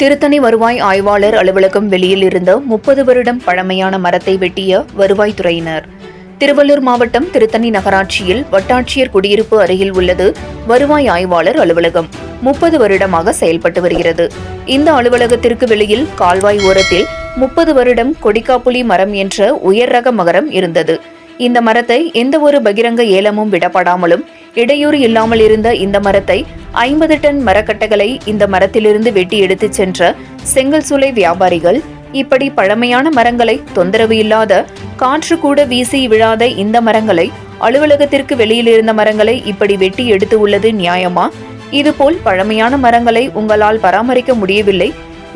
திருத்தணி வருவாய் ஆய்வாளர் அலுவலகம் வெளியில் இருந்த 30 வருடம் பழமையான மரத்தை வெட்டிய வருவாய்த்துறையினர். திருவள்ளூர் மாவட்டம் திருத்தணி நகராட்சியில் வட்டாட்சியர் குடியிருப்பு அருகில் உள்ளது வருவாய் ஆய்வாளர் அலுவலகம். 30 வருடமாக செயல்பட்டு வருகிறது. இந்த அலுவலகத்திற்கு வெளியில் கால்வாய் ஓரத்தில் 30 வருடம் கொடிக்காப்புளி மரம் என்ற உயர் ரக மரம் இருந்தது. இந்த மரத்தை எந்த ஒரு பகிரங்க ஏலமும் விடப்படாமலும் இடையூறு இல்லாமல் இருந்த இந்த மரத்தை 50 டன் மரக்கட்டைகளை இந்த மரத்திலிருந்து வெட்டி எடுத்துச் சென்ற செங்கல் சூளை வியாபாரிகள் இப்படி பழமையான மரங்களை தொந்தரவு இல்லாத காற்று கூட வீசி விழாத இந்த மரங்களை அலுவலகத்திற்கு வெளியில் இருந்த மரங்களை இப்படி வெட்டி எடுத்து உள்ளது நியாயமா? இதுபோல் பழமையான மரங்களை உங்களால் பராமரிக்க முடியவில்லை.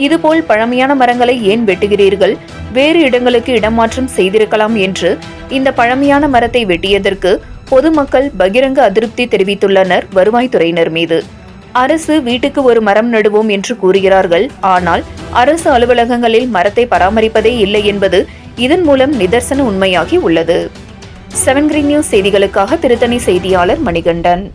இதுபோல் பழமையான மரங்களை ஏன் வெட்டுகிறீர்கள்? வேறு இடங்களுக்கு இடமாற்றம் செய்திருக்கலாம் என்று இந்த பழமையான மரத்தை வெட்டியதற்கு பொதுமக்கள் பகிரங்க அதிருப்தி தெரிவித்துள்ளனர் வருவாய்த்துறையினர் மீது. அரசு வீட்டுக்கு ஒரு மரம் நடுவோம் என்று கூறுகிறார்கள். ஆனால் அரசு அலுவலகங்களில் மரத்தை பராமரிப்பதே இல்லை என்பது இதன் மூலம் நிதர்சன உண்மையாகி உள்ளது. 7 Green News செய்திகளுக்காக திருத்தணி செய்தியாளர் மணிகண்டன்.